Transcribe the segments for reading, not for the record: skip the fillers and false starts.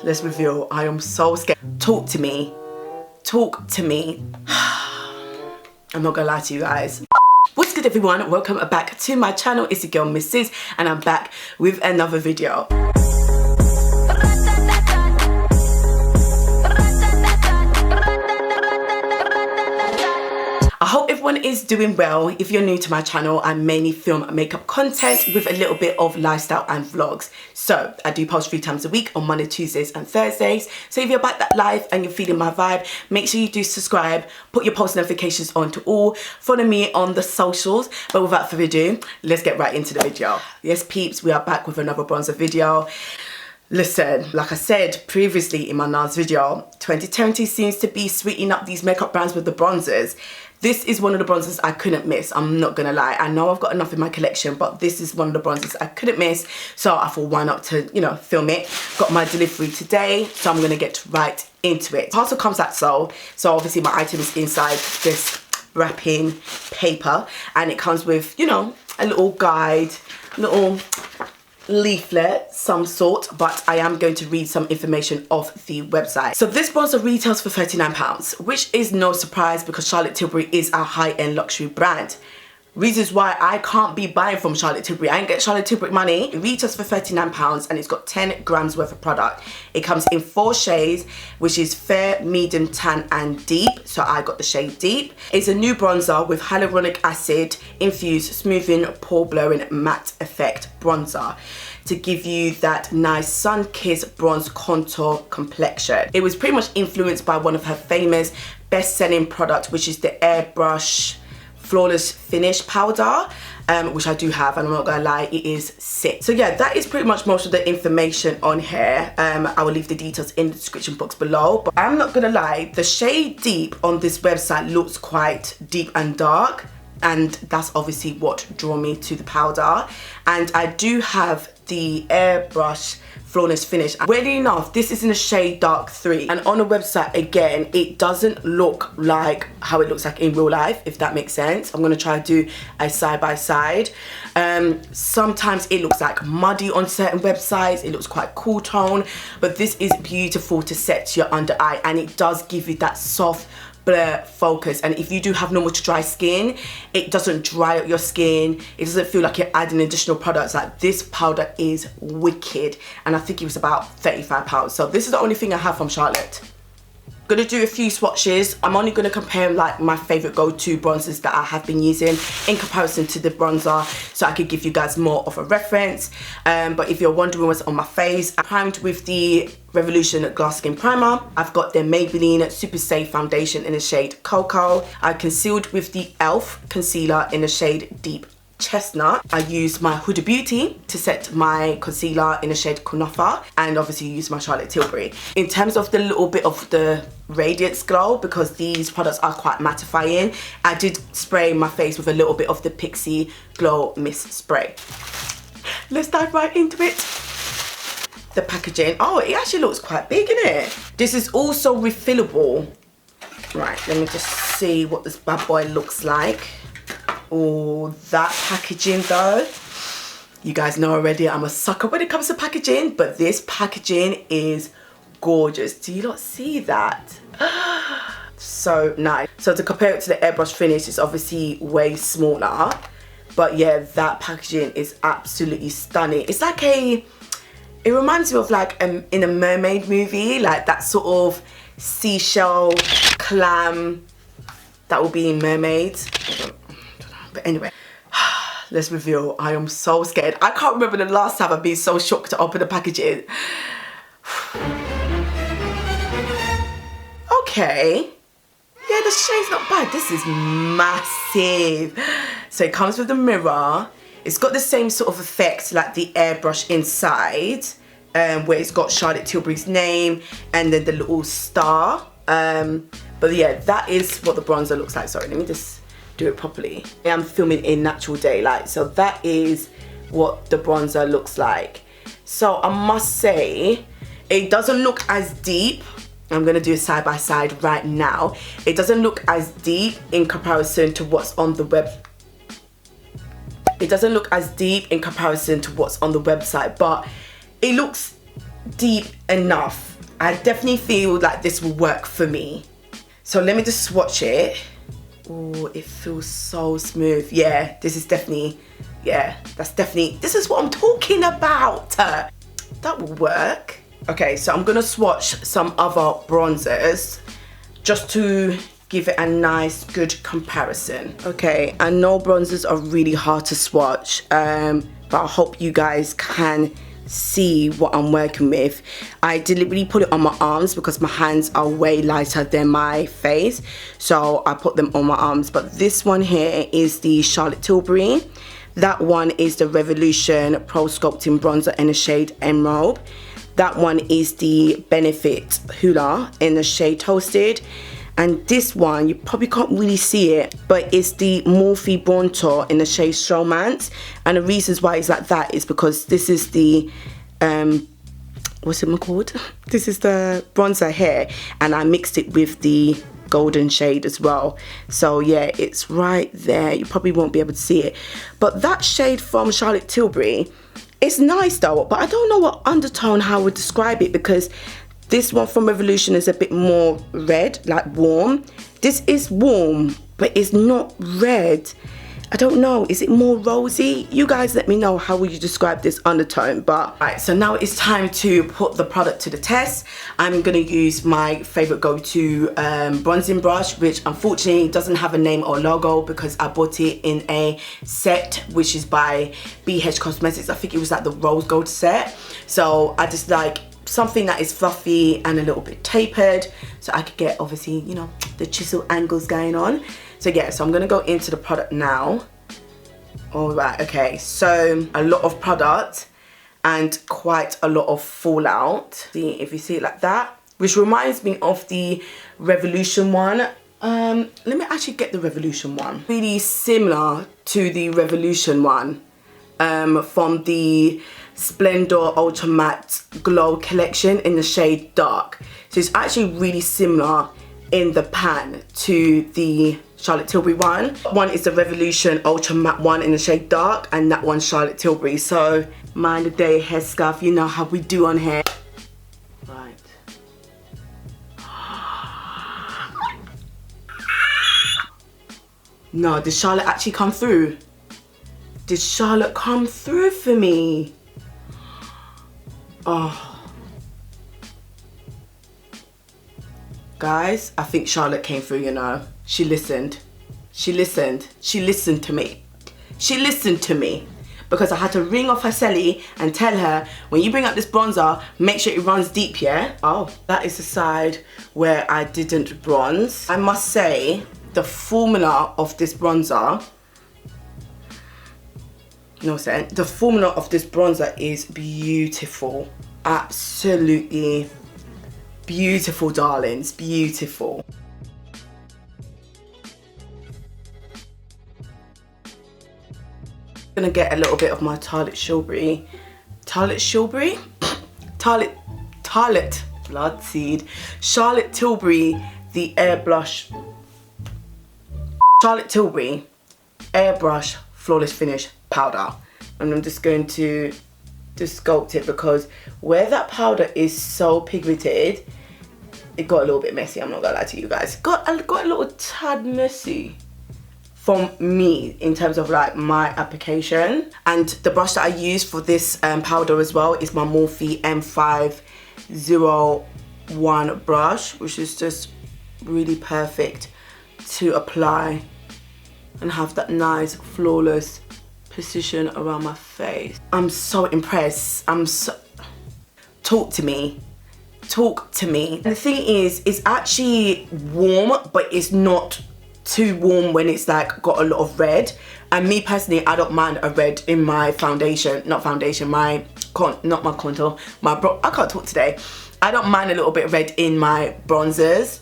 Let's reveal. I am so scared. Talk to me. Talk to me. I'm not gonna lie to you guys. What's good, everyone? Welcome back to my channel. It's your girl Mrs. and I'm back with another video. I hope everyone is doing well. If you're new to my channel, I mainly film makeup content with a little bit of lifestyle and vlogs. So I do post 3 times a week on Monday, Tuesdays and Thursdays. So if you're about that life and you're feeling my vibe, make sure you do subscribe, put your post notifications on to all, follow me on the socials. But without further ado, let's get right into the video. Yes peeps, we are back with another bronzer video. Listen, like I said previously in my last video, 2020 seems to be sweetening up these makeup brands with the bronzers. This is one of the bronzers I couldn't miss, I'm not gonna lie. I know I've got enough in my collection, but this is one of the bronzers I couldn't miss. So I thought, why not to, you know, film it. Got my delivery today, so I'm gonna get right into it. Parcel comes like so. So obviously my item is inside this wrapping paper, and it comes with, you know, a little guide, little leaflet some sort, but I am going to read some information off the website. So this bronzer retails for £39, which is no surprise because Charlotte Tilbury is a high-end luxury brand. Reasons why I can't be buying from Charlotte Tilbury. I ain't get Charlotte Tilbury money. It retails for £39 and it's got 10 grams worth of product. It comes in 4 shades, which is fair, medium, tan and deep. So I got the shade deep. It's a new bronzer with hyaluronic acid infused smoothing, pore blurring matte effect bronzer to give you that nice sun-kissed bronze contour complexion. It was pretty much influenced by one of her famous best-selling products, which is the Airbrush Flawless Finish powder, which I do have, and I'm not gonna lie, it is sick. So yeah, that is pretty much most of the information on here. I will leave the details in the description box below, but I'm not gonna lie, the shade deep on this website looks quite deep and dark, and that's obviously what drew me to the powder. And I do have the Airbrush Flawless Finish. Weirdly enough, this is in the shade Dark 3, and on the website again it doesn't look like how it looks like in real life, if that makes sense. I'm gonna try to do a side by side. Sometimes it looks like muddy on certain websites, it looks quite cool tone, but this is beautiful to set to your under eye, and it does give you that soft blur focus. And if you do have normal to dry skin, it doesn't dry up your skin, it doesn't feel like you're adding additional products. Like, this powder is wicked, and I think it was about £35. So this is the only thing I have from Charlotte. Gonna do a few swatches. I'm only gonna compare like my favorite go-to bronzers that I have been using in comparison to the bronzer, so I could give you guys more of a reference. But if you're wondering what's on my face, I'm primed with the Revolution Glass Skin Primer. I've got the Maybelline Super Safe Foundation in the shade Cocoa. I concealed with the e.l.f. concealer in the shade Deep Chestnut. I used my Huda Beauty to set my concealer in the shade Kunafa, and obviously use my Charlotte Tilbury. In terms of the little bit of the radiance glow, because these products are quite mattifying, I did spray my face with a little bit of the Pixie Glow Mist Spray. Let's dive right into it. The packaging, oh, it actually looks quite big, isn't it? This is also refillable. Right, let me just see what this bad boy looks like. Oh, that packaging though. You guys know already I'm a sucker when it comes to packaging, but this packaging is gorgeous. Do you not see that? So nice. So to compare it to the Airbrush Finish, it's obviously way smaller, but yeah, that packaging is absolutely stunning. It's like it reminds me of like in a mermaid movie, like that sort of seashell clam that will be in Mermaids. But anyway, let's reveal. I am so scared. I can't remember the last time I've been so shocked to open the packaging. Okay. Yeah, the shade's not bad. This is massive. So it comes with a mirror. It's got the same sort of effect like the Airbrush inside, where it's got Charlotte Tilbury's name and then the little star. But yeah, that is what the bronzer looks like. Sorry, let me just do it properly. I'm filming in natural daylight, so that is what the bronzer looks like. So I must say, it doesn't look as deep. I'm gonna do a side by side right now. It doesn't look as deep in comparison to what's on the web. It doesn't look as deep in comparison to what's on the website, but it looks deep enough. I definitely feel like this will work for me. So let me just swatch it. Oh, it feels so smooth. Yeah, this is definitely, yeah, that's definitely, this is what I'm talking about. That will work. Okay, so I'm gonna swatch some other bronzers just to give it a nice, good comparison. Okay, I know bronzers are really hard to swatch, but I hope you guys can see what I'm working with. I deliberately put it on my arms because my hands are way lighter than my face, so I put them on my arms. But this one here is the Charlotte Tilbury. That one is the Revolution Pro Sculpting Bronzer in the shade Enrobe. That one is the Benefit Hoola in the shade Toasted. And this one, you probably can't really see it, but it's the Morphe Brontour in the shade Showman. And the reasons why it's like that is because this is the, what's it called? This is the bronzer here, and I mixed it with the golden shade as well. So yeah, it's right there. You probably won't be able to see it. But that shade from Charlotte Tilbury, it's nice though, but I don't know what undertone, how I would describe it, because this one from Revolution is a bit more red, like warm. This is warm, but it's not red. I don't know, is it more rosy? You guys let me know how would you describe this undertone. But right, so now it's time to put the product to the test. I'm gonna use my favorite go-to bronzing brush, which unfortunately doesn't have a name or logo because I bought it in a set, which is by BH Cosmetics. I think it was like the rose gold set. So I just like something that is fluffy and a little bit tapered, so I could get, obviously, you know, the chisel angles going on. So yeah, so I'm gonna go into the product now. All right, okay, so a lot of product and quite a lot of fallout. See if you see it like that, which reminds me of the Revolution one. Let me actually get the Revolution one. Really similar to the Revolution one from the Splendour Ultra Matte Glow collection in the shade Dark. So it's actually really similar in the pan to the Charlotte Tilbury one. One is the Revolution Ultra Matte one in the shade Dark, and that one's Charlotte Tilbury. So mind the day hair scarf, you know how we do on here. Right. No, did Charlotte actually come through? Did Charlotte come through for me? Oh. Guys, I think Charlotte came through, you know. She listened. She listened. She listened to me. She listened to me. Because I had to ring off her celly and tell her, when you bring up this bronzer, make sure it runs deep, yeah? Oh, that is the side where I didn't bronze. I must say, the formula of this bronzer, no sense. The formula of this bronzer is beautiful. Absolutely beautiful, darlings. Beautiful. I'm gonna get a little bit of my Charlotte Tilbury. Charlotte Bloodseed. Charlotte Tilbury, the Airbrush. Charlotte Tilbury Airbrush Flawless Finish powder, and I'm just going to just sculpt it because where that powder is so pigmented, it got a little bit messy. I'm not gonna lie to you guys. Got a little tad messy from me in terms of like my application. And the brush that I use for this powder as well is my Morphe M501 brush, which is just really perfect to apply and have that nice flawless precision around my face. I'm so impressed. Talk to me. Talk to me. And the thing is, it's actually warm, but it's not too warm when it's like got a lot of red. And me personally, I don't mind a red in my foundation. Not foundation, not my contour. I can't talk today. I don't mind a little bit of red in my bronzers.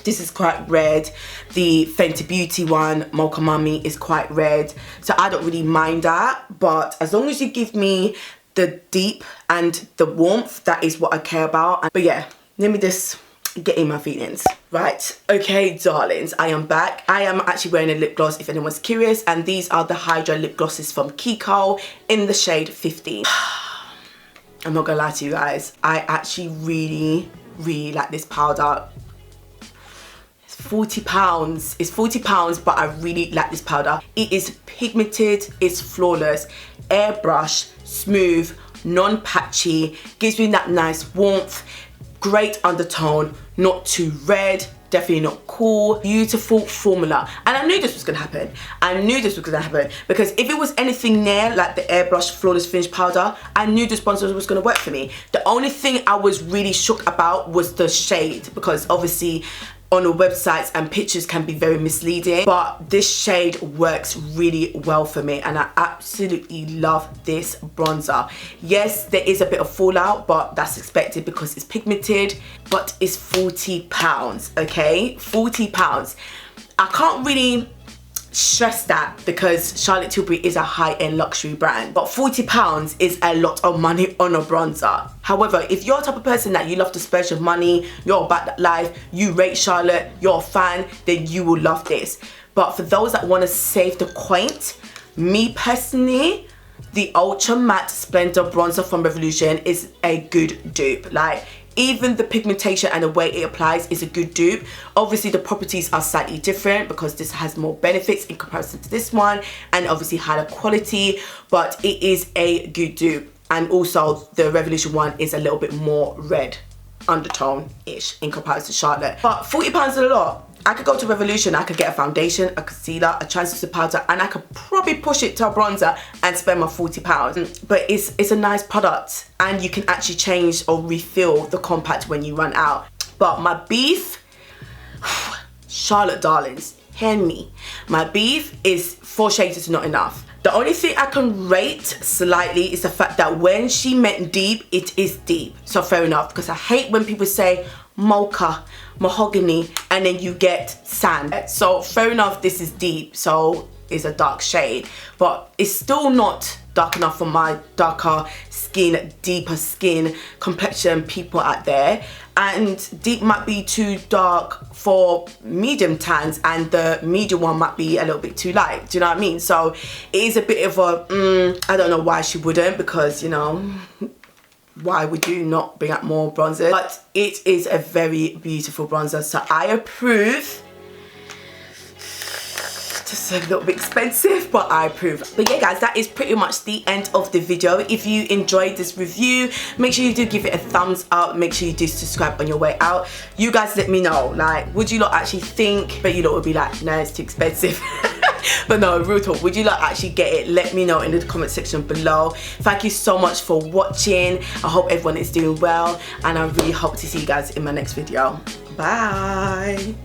This is quite red. The Fenty Beauty one, Mocha Mummy, is quite red. So I don't really mind that. But as long as you give me the deep and the warmth, that is what I care about. But yeah, let me just get in my feelings. Right, okay, darlings, I am back. I am actually wearing a lip gloss, if anyone's curious. And these are the Hydra lip glosses from Kiko in the shade 15. I'm not gonna lie to you guys, I actually really like this powder. It's £40. It's £40, but I really like this powder. It is pigmented, it's flawless, airbrush, smooth, non-patchy, gives me that nice warmth, great undertone, not too red, definitely not cool, beautiful formula. And I knew this was gonna happen. I knew this was gonna happen because if it was anything near like the Airbrush Flawless Finish powder, I knew this bronzer was gonna work for me. The only thing I was really shook about was the shade, because obviously on the websites and pictures can be very misleading, but this shade works really well for me and I absolutely love this bronzer. Yes, there is a bit of fallout, but that's expected because it's pigmented, but it's £40, okay? £40. I can't really stress that because Charlotte Tilbury is a high-end luxury brand, but £40 is a lot of money on a bronzer. However, if you're the type of person that you love to splurge your money, you're about that life, you rate Charlotte, you're a fan, then you will love this. But for those that want to save the coin, me personally, the Ultra Matte Splendour bronzer from Revolution is a good dupe. Like, even the pigmentation and the way it applies is a good dupe. Obviously the properties are slightly different because this has more benefits in comparison to this one, and obviously higher quality, but it is a good dupe. And also the Revolution one is a little bit more red undertone-ish in comparison to Charlotte. But £40 is a lot. I could go to Revolution, I could get a foundation, a concealer, a translucent powder, and I could probably push it to a bronzer and spend my £40. But it's a nice product, and you can actually change or refill the compact when you run out. But my beef, Charlotte darlings, hear me. My beef is 4 shades is not enough. The only thing I can rate slightly is the fact that when she meant deep, it is deep. So fair enough, because I hate when people say mocha, mahogany, and then you get sand. So fair enough, this is deep, so it's a dark shade, but it's still not dark enough for my darker skin, deeper skin complexion people out there. And deep might be too dark for medium tans, and the medium one might be a little bit too light. Do you know what I mean? So it is a bit of a, I don't know why she wouldn't, because, you know, why would you not bring out more bronzer? But it is a very beautiful bronzer, so I approve. Just a little bit expensive, but I approve. But yeah guys, that is pretty much the end of the video. If you enjoyed this review, make sure you do give it a thumbs up, make sure you do subscribe on your way out. You guys let me know, like, would you lot actually think, but you lot would be like, no, it's too expensive. But no, real talk, would you like actually get it? Let me know in the comment section below. Thank you so much for watching. I hope everyone is doing well, and I really hope to see you guys in my next video. Bye.